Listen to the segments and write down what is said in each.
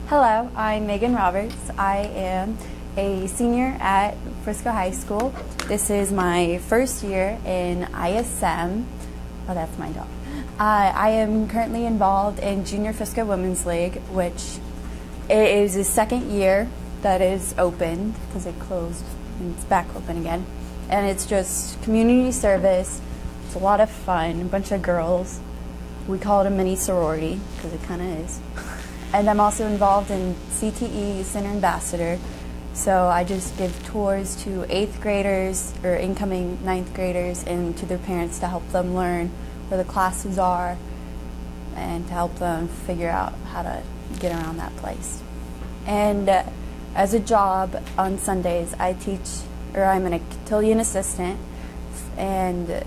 Hello, I'm Megan Roberts. I am a senior at Frisco High School. This is my first year in ISM. Oh, that's my dog. I am currently involved in Junior Frisco Women's League, which is the second year that is open because it closed and it's back open again. And it's just community service. It's a lot of fun, a bunch of girls. We call it a mini sorority because it kind of is. And I'm also involved in CTE Center Ambassador. So I just give tours to 8th graders or incoming 9th graders and to their parents to help them learn where the classes are and to help them figure out how to get around that place. And as a job on Sundays, I teach, or I'm a cotillion assistant, and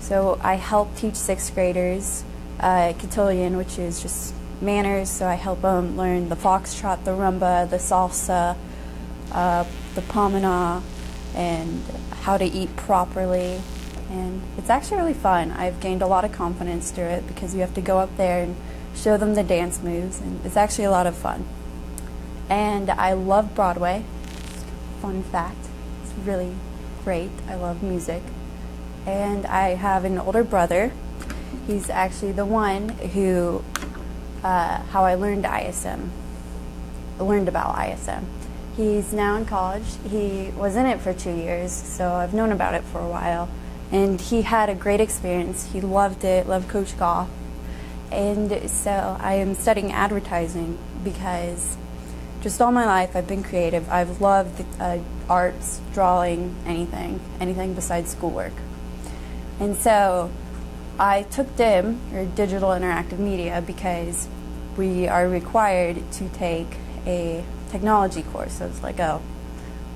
so I help teach 6th graders cotillion, which is just manners. So I help them learn the foxtrot, the rumba, the salsa, the pomina, and how to eat properly. And it's actually really fun. I've gained a lot of confidence through it because you have to go up there and show them the dance moves, and it's actually a lot of fun. And I love Broadway. Fun fact, it's really great. I love music. And I have an older brother. He's actually the one who, how I learned ISM, learned about ISM. He's now in college. He was in it for 2 years, so I've known about it for a while. And he had a great experience. He loved it, loved Coach Goff. And so I am studying advertising because just all my life I've been creative. I've loved arts, drawing, anything besides schoolwork. And so I took DIM, or Digital Interactive Media, because we are required to take a technology course. So it's like, oh,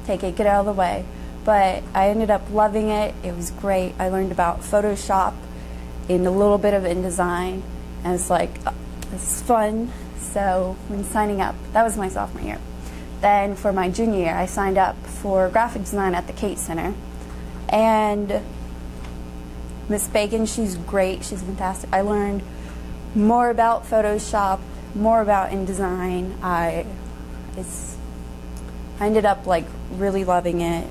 take it, get out of the way. But I ended up loving it. It was great. I learned about Photoshop and a little bit of InDesign, and it's like, oh, this is fun. So when signing up, that was my sophomore year. Then for my junior year, I signed up for graphic design at the Kate Center. And Miss Bacon, she's great. She's fantastic. I learned more about Photoshop, more about InDesign. I ended up like really loving it.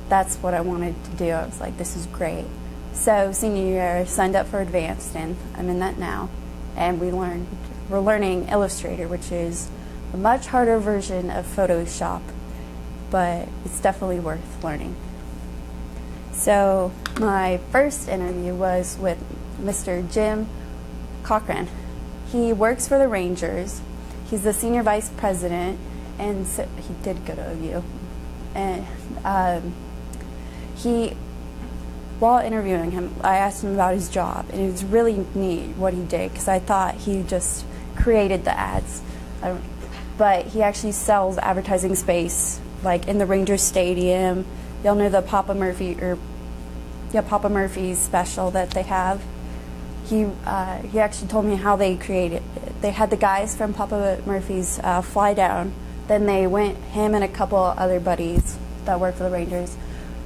That's what I wanted to do. I was like, this is great. So senior year, I signed up for advanced, and I'm in that now. And we're learning Illustrator, which is a much harder version of Photoshop, but it's definitely worth learning. So my first interview was with Mr. Jim Cochran. He works for the Rangers. He's the senior vice president, and so he did go to OU. And while interviewing him, I asked him about his job, and it was really neat what he did because I thought he just created the ads, but he actually sells advertising space, like in the Rangers Stadium. Y'all know the Papa Murphy's special that they have. He actually told me how they created it. They had the guys from Papa Murphy's fly down. Then they went, him and a couple other buddies that work for the Rangers,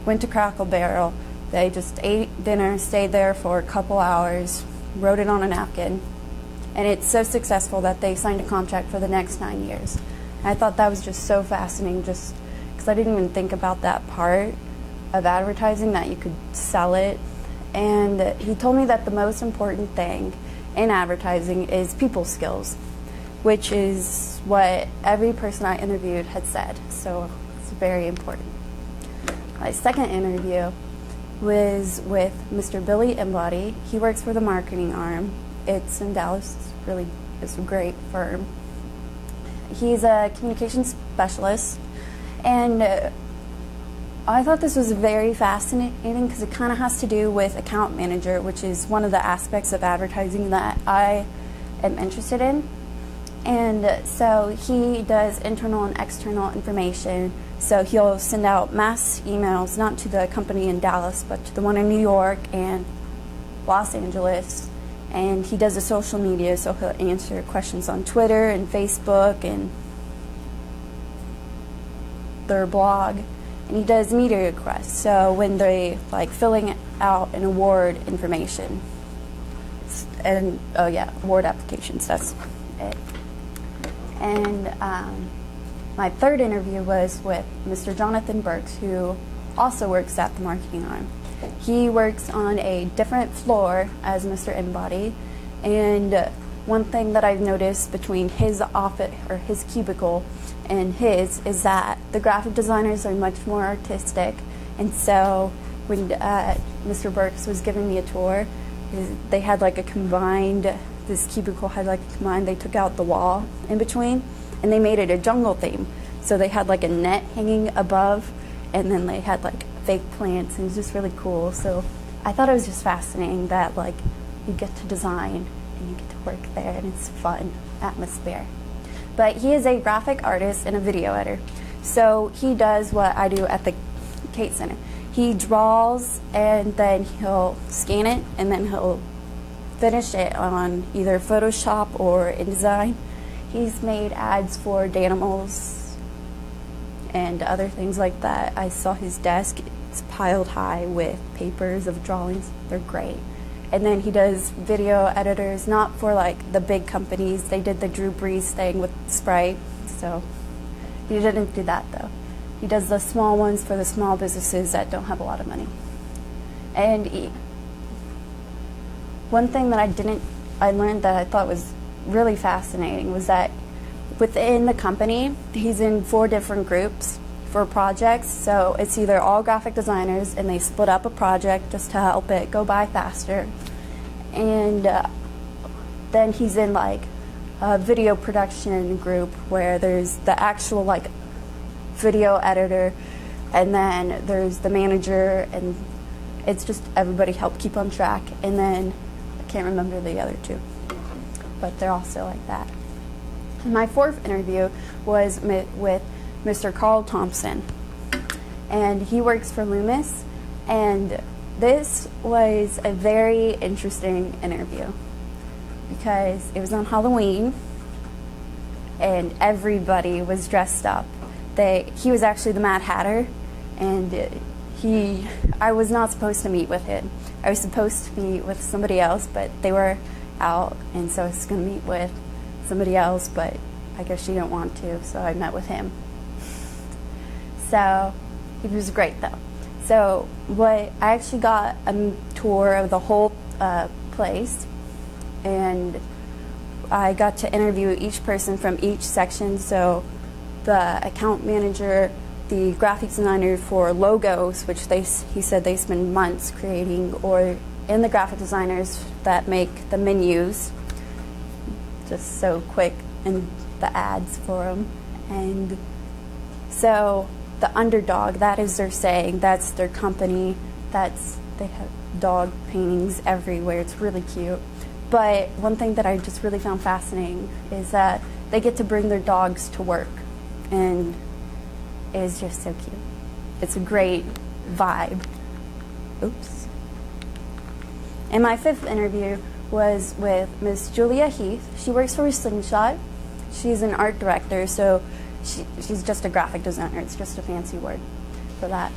went to Crackle Barrel. They just ate dinner, stayed there for a couple hours, wrote it on a napkin, and it's so successful that they signed a contract for the next 9 years. And I thought that was just so fascinating, just because I didn't even think about that part of advertising, that you could sell it. And he told me that the most important thing in advertising is people skills, which is what every person I interviewed had said, so it's very important. My second interview was with Mr. Billy Embody. He works for the marketing arm. It's in Dallas. It's a great firm. He's a communications specialist, and I thought this was very fascinating because it kind of has to do with account manager, which is one of the aspects of advertising that I am interested in. And so he does internal and external information. So he'll send out mass emails, not to the company in Dallas, but to the one in New York and Los Angeles. And he does the social media, so he'll answer questions on Twitter and Facebook and their blog. And he does media requests, so when they like filling out an award information. And oh yeah, award applications, that's it. And my third interview was with Mr. Jonathan Burks, who also works at the marketing arm. He works on a different floor as Mr. Embody, and one thing that I've noticed between his office or his cubicle and his is that the graphic designers are much more artistic. And so when Mr. Burks was giving me a tour, they had like a combined, this cubicle had like a combined, they took out the wall in between and they made it a jungle theme. So they had like a net hanging above, and then they had like fake plants, and it was just really cool. So I thought it was just fascinating that like you get to design and you get to work there, and it's fun atmosphere. But he is a graphic artist and a video editor. So he does what I do at the Kate Center. He draws and then he'll scan it and then he'll finish it on either Photoshop or InDesign. He's made ads for Danimals and other things like that. I saw his desk, it's piled high with papers of drawings. They're great. And then he does video editors, not for like the big companies. They did the Drew Brees thing with Sprite, so he didn't do that though. He does the small ones for the small businesses that don't have a lot of money. And one thing that I learned that I thought was really fascinating was that within the company, he's in 4 different groups for projects. So it's either all graphic designers and they split up a project just to help it go by faster. And then he's in like a video production group where there's the actual like video editor, and then there's the manager, and it's just everybody help keep on track. And then I can't remember the other 2, but they're also like that. And my 4th interview was with Mr. Carl Thompson, and he works for Loomis. And this was a very interesting interview because it was on Halloween and everybody was dressed up. He was actually the Mad Hatter, and I was not supposed to meet with him. I was supposed to meet with somebody else, but they were out, and so I was going to meet with somebody else, but I guess she didn't want to, so I met with him. So it was great though. So I actually got a tour of the whole place, and I got to interview each person from each section. So the account manager, the graphic designer for logos, which he said they spend months creating, or in the graphic designers that make the menus, just so quick, and the ads for them. And so the Underdog, that is their saying, that's their company, they have dog paintings everywhere, it's really cute. But one thing that I just really found fascinating is that they get to bring their dogs to work, and it is just so cute. It's a great vibe. Oops. And my 5th interview was with Miss Julia Heath. She works for Slingshot. She's an art director, so she's just a graphic designer. It's just a fancy word for that.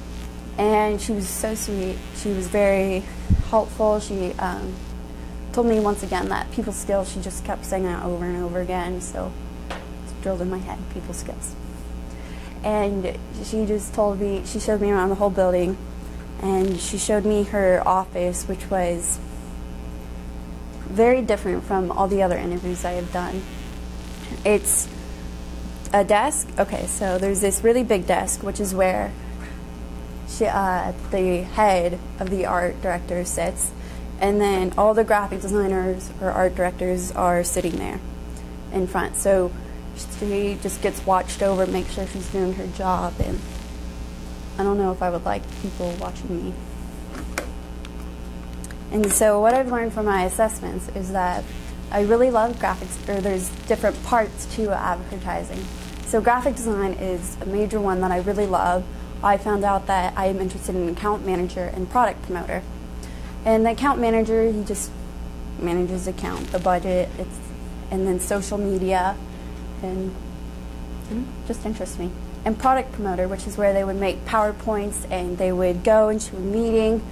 And she was so sweet. She was very helpful. She told me once again that people skills, she just kept saying that over and over again, so it's drilled in my head, people skills. And she just told me, she showed me around the whole building, and she showed me her office, which was very different from all the other interviews I have done. It's a desk. Okay, so there's this really big desk, which is where the head of the art director sits, and then all the graphic designers or art directors are sitting there in front. So she just gets watched over, make sure she's doing her job, and I don't know if I would like people watching me. And so what I've learned from my assessments is that I really love graphics, or there's different parts to advertising. So graphic design is a major one that I really love. I found out that I am interested in account manager and product promoter. And the account manager, he just manages the account, the budget, and then social media, and just interests me. And product promoter, which is where they would make PowerPoints and they would go into a meeting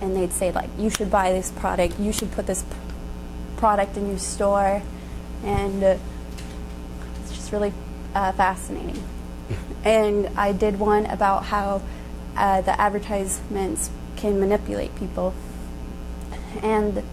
and they'd say, like, you should buy this product, you should put this product in your store, and it's just really fascinating. And I did one about how the advertisements can manipulate people. And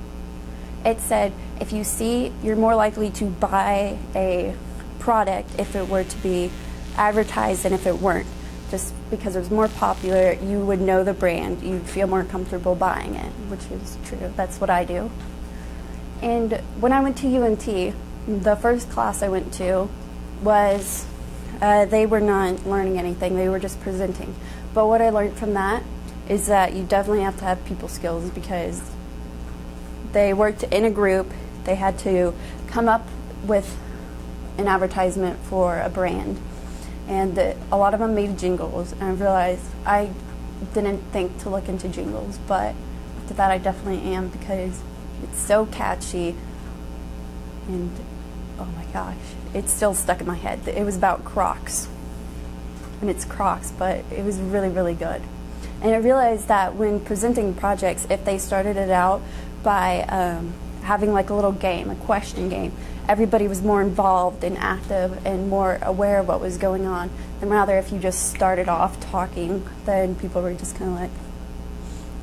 it said, if you see, you're more likely to buy a product if it were to be advertised than if it weren't. Just because it was more popular, you would know the brand, you'd feel more comfortable buying it, which is true. That's what I do. And when I went to UNT, the first class I went to was, they were not learning anything, they were just presenting. But what I learned from that is that you definitely have to have people skills, because they worked in a group, they had to come up with an advertisement for a brand. And a lot of them made jingles, and I realized I didn't think to look into jingles, but after that I definitely am, because it's so catchy, and oh my gosh, it's still stuck in my head. It was about Crocs, and it's Crocs, but it was really, really good. And I realized that when presenting projects, if they started it out by having like a little game, a question game, everybody was more involved and active and more aware of what was going on. And rather, if you just started off talking, then people were just kind of like,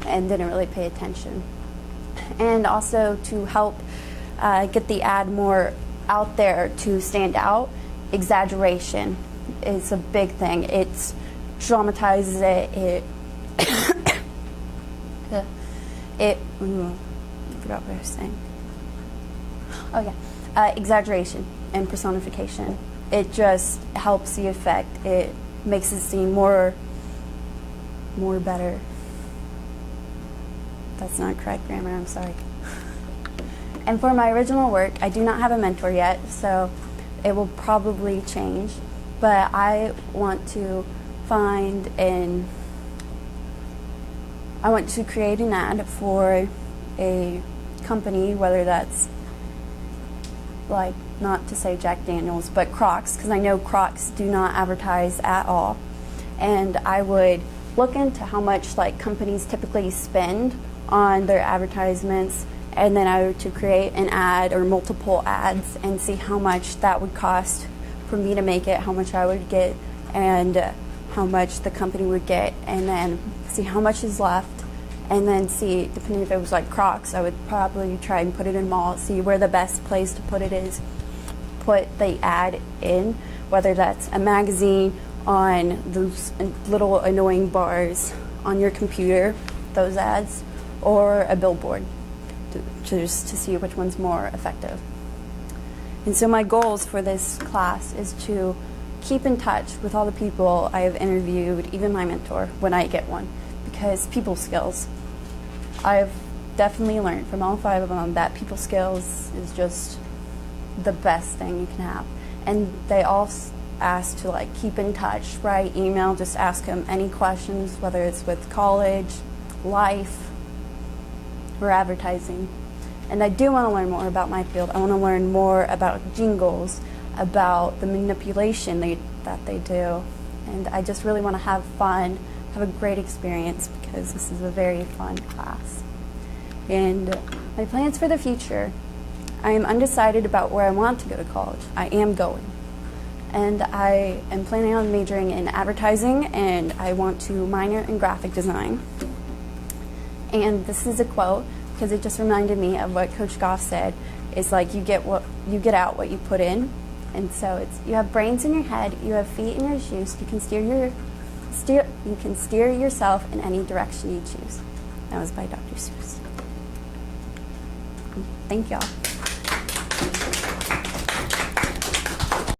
and didn't really pay attention. And also to help get the ad more out there to stand out, exaggeration is a big thing. It dramatizes it. I forgot what I was saying. Oh yeah, exaggeration and personification. It just helps the effect. It makes it seem more better. That's not correct grammar, I'm sorry. And for my original work, I do not have a mentor yet, so it will probably change. But I want to create an ad for a company, whether that's like, not to say Jack Daniels, but Crocs, because I know Crocs do not advertise at all. And I would look into how much like companies typically spend on their advertisements, and then I were to create an ad or multiple ads and see how much that would cost for me to make it, how much I would get, and how much the company would get, and then see how much is left, and then see, depending if it was like Crocs, I would probably try and put it in malls, see where the best place to put it is, put the ad in, whether that's a magazine, on those little annoying bars on your computer, those ads, or a billboard, to see which one's more effective. And so my goals for this class is to keep in touch with all the people I have interviewed, even my mentor, when I get one, because people skills. I've definitely learned from all 5 of them that people skills is just the best thing you can have. And they all ask to like keep in touch, write email, just ask them any questions, whether it's with college, life, or advertising. And I do want to learn more about my field. I want to learn more about jingles, about the manipulation that they do. And I just really want to have fun, have a great experience, because this is a very fun class. And my plans for the future, I am undecided about where I want to go to college. I am going. And I am planning on majoring in advertising, and I want to minor in graphic design. And this is a quote, because it just reminded me of what Coach Goff said. It's like you get out what you put in. And so it's, you have brains in your head, you have feet in your shoes, you can steer yourself in any direction you choose. That was by Dr. Seuss. Thank y'all.